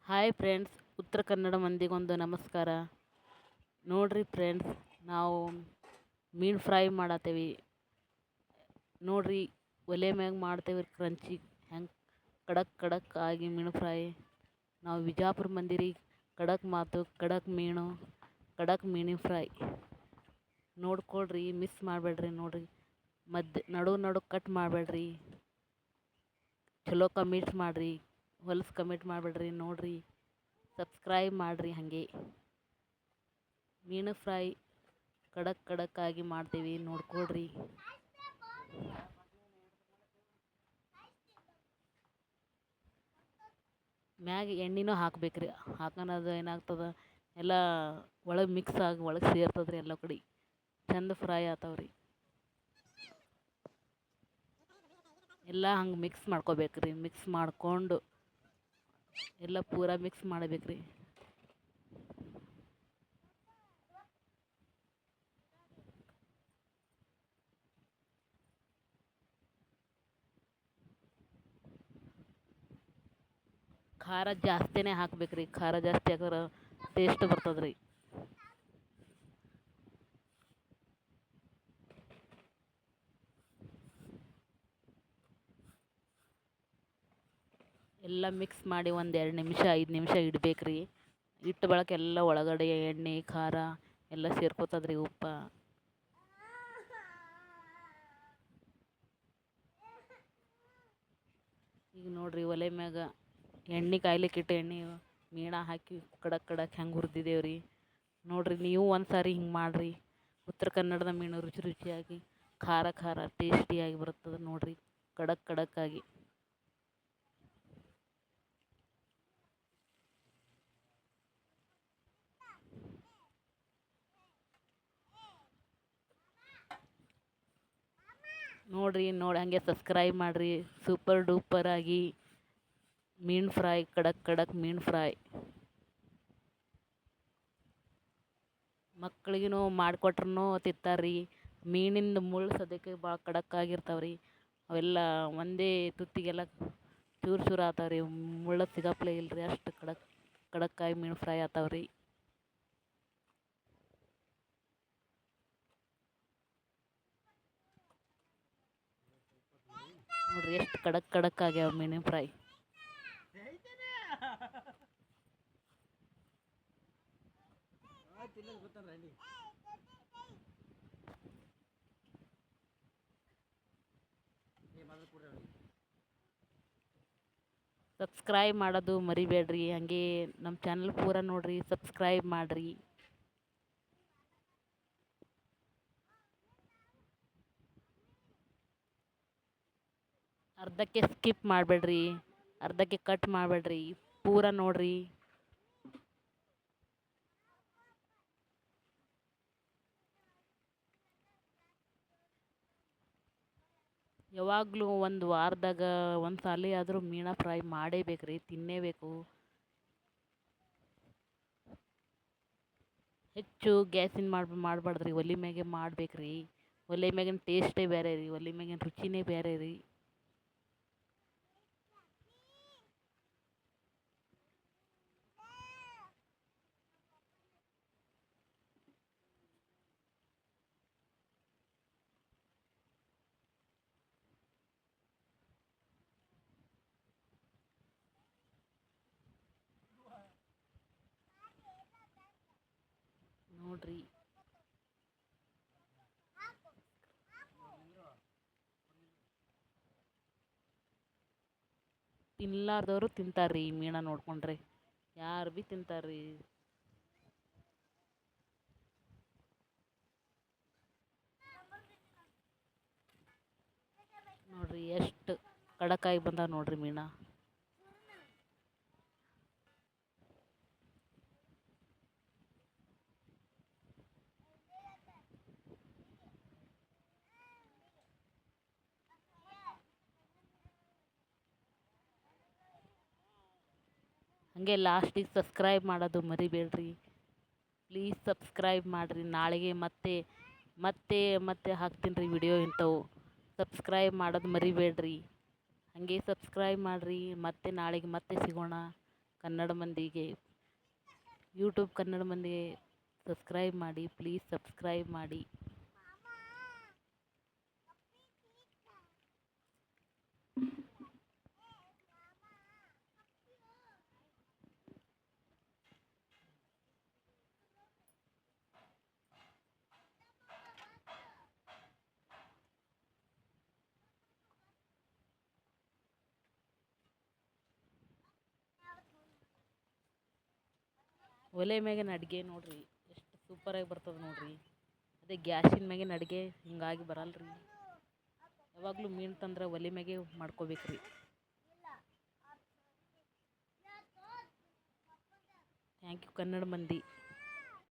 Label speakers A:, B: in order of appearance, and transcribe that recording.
A: Hi friends, Uttara Kannada ಮಂದಿಗೊಂದು ನಮಸ್ಕಾರ. ನೋಡ್ರಿ friends, ನಾವು ಮೀನು ಫ್ರೈ ಮಾಡತ್ತೇವಿ. ನೋಡ್ರಿ, ಒಲೆ ಮ್ಯಾಗ ಮಾಡ್ತೇವೆ ಕ್ರಂಚಿ, ಹೆಂಗೆ ಕಡಕ್ ಕಡಕ್ ಆಗಿ ಮೀನು ಫ್ರೈ. ನಾವು ವಿಜಾಪುರ ಮಂದಿರಿ, ಕಡಕ್ ಮಾತು, ಕಡಕ್ ಮೀನು, ಕಡಕ್ ಮೀನಿನ ಫ್ರೈ. ನೋಡ್ಕೊಳ್ರಿ, ಮಿಸ್ ಮಾಡಬೇಡ್ರಿ. ನೋಡ್ರಿ, ನಡು ಕಟ್ ಮಾಡಬೇಡ್ರಿ. ಚಲೋ ಕಮೆಂಟ್ಸ್ ಮಾಡಿರಿ, ಹೊಲಸು ಕಮೆಂಟ್ ಮಾಡಬೇಡ್ರಿ. ನೋಡ್ರಿ, ಸಬ್ಸ್ಕ್ರೈಬ್ ಮಾಡಿರಿ. ಹಾಗೆ ಮೀನು ಫ್ರೈ ಕಡಕ್ ಆಗಿ ಮಾಡ್ತೀವಿ, ನೋಡ್ಕೊಳ್ರಿ. ಮ್ಯಾಗ ಎಣ್ಣೆನೂ ಹಾಕ್ಬೇಕ್ರಿ. ಹಾಕೋಣದು ಏನಾಗ್ತದೆ, ಎಲ್ಲ ಒಳಗೆ ಮಿಕ್ಸ್ ಆಗಿ ಒಳಗೆ ಸೇರ್ತದ್ರಿ. ಎಲ್ಲ ಕಡೆ ಚಂದ ಫ್ರೈ ಆತಾವ್ರಿ. ಎಲ್ಲ ಹಂಗೆ ಮಿಕ್ಸ್ ಮಾಡ್ಕೋಬೇಕ್ರಿ. ಮಿಕ್ಸ್ ಮಾಡ್ಕೊಂಡು ಎಲ್ಲ ಪೂರಾ ಮಿಕ್ಸ್ ಮಾಡಬೇಕ್ರಿ. ಖಾರ ಜಾಸ್ತಿನೇ ಹಾಕ್ಬೇಕ್ರಿ. ಖಾರ ಜಾಸ್ತಿ ಹಾಕಿದ್ರೆ ಟೇಸ್ಟ್ ಬರ್ತದ್ರಿ. ಎಲ್ಲ ಮಿಕ್ಸ್ ಮಾಡಿ ಒಂದು 2 ನಿಮಿಷ 5 ನಿಮಿಷ ಇಡಬೇಕ್ರಿ. ಇಟ್ಟ ಬಳಕ ಎಲ್ಲ ಒಳಗಡೆ ಎಣ್ಣೆ ಖಾರ ಎಲ್ಲ ಸೇರ್ಕೋತದ್ರಿ, ಉಪ್ಪ. ಈಗ ನೋಡ್ರಿ, ಒಲೆ ಮ್ಯಾಗ ಎಣ್ಣೆ ಕಾಯ್ಲಿಕ್ಕೆ ಇಟ್ಟು ಎಣ್ಣೆ ಮೀನ ಹಾಕಿ ಕಡಕ್ ಹೆಂಗೆ ಹುರಿದಿದ್ದೇವ್ರಿ. ನೋಡ್ರಿ, ನೀವು ಒಂದು ಸಾರಿ ಹಿಂಗೆ ಮಾಡಿರಿ. ಉತ್ತರ ಕನ್ನಡದ ಮೀನು ರುಚಿಯಾಗಿ ಖಾರ ಟೇಸ್ಟಿಯಾಗಿ ಬರ್ತದೆ. ನೋಡ್ರಿ, ಕಡಕ್ ಆಗಿ. ನೋಡಿ ಹಂಗೆ ಸಬ್ಸ್ಕ್ರೈಬ್ ಮಾಡಿರಿ. ಸೂಪರ್ ಡೂಪರ್ ಆಗಿ ಮೀನು ಫ್ರೈ, ಕಡಕ್ ಮೀನು ಫ್ರೈ. ಮಕ್ಳಿಗೂ ಮಾಡಿಕೊಟ್ರೂ ತಿಂತಾರ್ರಿ. ಮೀನಿಂದ ಮುಳ್ಳು ಸದ್ಯಕ್ಕೆ ಭಾಳ ಕಡಕ್ಕಾಗಿರ್ತಾವ್ರಿ. ಅವೆಲ್ಲ ಒಂದೇ ತುತ್ತಿಗೆಲ್ಲ ಚೂರು ಆತಾವ್ರಿ. ಮುಳ್ಳು ಸಿಗಪ್ಲೇ ಇಲ್ರಿ. ಅಷ್ಟು ಕಡಕ್ಕಾಗಿ ಮೀನು ಫ್ರೈ ಆತಾವ್ರಿ. ನೋಡ್ರಿ, ಎಷ್ಟು ಕಡಕ್ ಆಗ್ಯಾವ ಮೀನಿನ ಫ್ರೈ. ಸಬ್ಸ್ಕ್ರೈಬ್ ಮಾಡೋದು ಮರಿಬೇಡ್ರಿ. ಹಾಗೆ ನಮ್ಮ ಚಾನಲ್ ಪೂರ ನೋಡ್ರಿ, ಸಬ್ಸ್ಕ್ರೈಬ್ ಮಾಡಿರಿ. ಅರ್ಧಕ್ಕೆ ಸ್ಕಿಪ್ ಮಾಡಬೇಡ್ರಿ, ಅರ್ಧಕ್ಕೆ ಕಟ್ ಮಾಡಬೇಡ್ರಿ, ಪೂರ ನೋಡ್ರಿ. ಯಾವಾಗಲೂ ಒಂದು ವಾರದಾಗ ಒಂದು ಸಾಲಿ ಆದರೂ ಮೀನು ಫ್ರೈ ಮಾಡೇಬೇಕ್ರಿ, ತಿನ್ನೇಬೇಕು. ಹೆಚ್ಚು ಗ್ಯಾಸಿನ ಮಾಡಬಾರ್ದ್ರಿ. ಒಲೆ ಮ್ಯಾಗೆ ಮಾಡ್ಬೇಕ್ರಿ. ಒಲೆ ಮ್ಯಾಗಿನ ಟೇಸ್ಟೇ ಬೇರೆ ರೀ. ಒಲೆ ಮ್ಯಾಗಿನ ರುಚಿನೇ ಬೇರೆ ರೀ. ನೋಡ್ರಿ, ತಿನ್ಲಾರ್ದವರು ತಿಂತಾರ್ರಿ. ಈ ಮೀನ ನೋಡ್ಕೊಂಡ್ರೆ ಯಾರು ಭೀ ತಿಂತಾರ್ರಿ. ನೋಡ್ರಿ, ಎಷ್ಟು ಕಡಕಾಗಿ ಬಂದಾವ ನೋಡ್ರಿ ಮೀನ. ಹಾಗೆ ಲಾಸ್ಟಿಗೆ ಸಬ್ಸ್ಕ್ರೈಬ್ ಮಾಡೋದು ಮರಿಬೇಡ್ರಿ. ಪ್ಲೀಸ್ ಸಬ್ಸ್ಕ್ರೈಬ್ ಮಾಡಿರಿ. ನಾಳೆಗೆ ಮತ್ತೆ ಹಾಕ್ತೀನಿ ರೀ ವಿಡಿಯೋ ಇಂಥವು. ಸಬ್ಸ್ಕ್ರೈಬ್ ಮಾಡೋದು ಮರಿಬೇಡ್ರಿ. ಹಾಗೆ ಸಬ್ಸ್ಕ್ರೈಬ್ ಮಾಡಿರಿ. ಮತ್ತೆ ನಾಳೆಗೆ ಮತ್ತೆ ಸಿಗೋಣ. ಕನ್ನಡ ಮಂದಿಗೆ ಯೂಟ್ಯೂಬ್ ಕನ್ನಡ ಮಂದಿಗೆ ಸಬ್ಸ್ಕ್ರೈಬ್ ಮಾಡಿ, ಪ್ಲೀಸ್ ಸಬ್ಸ್ಕ್ರೈಬ್ ಮಾಡಿ. ಒಲೆ ಮ್ಯಾಗಿನ ಅಡುಗೆ ನೋಡ್ರಿ ಎಷ್ಟು ಸೂಪರಾಗಿ ಬರ್ತದೆ ನೋಡ್ರಿ. ಅದೇ ಗ್ಯಾಸಿನ ಮ್ಯಾಗಿನ ಅಡುಗೆ ಹಿಂಗಾಗಿ ಬರಲ್ರಿ. ಯಾವಾಗಲೂ ಮೀನು ತಂದ್ರೆ ಒಲೆ ಮ್ಯಾಗೆ ಮಾಡ್ಕೋಬೇಕ್ರಿ. ಥ್ಯಾಂಕ್ ಯು ಕನ್ನಡ ಮಂದಿ.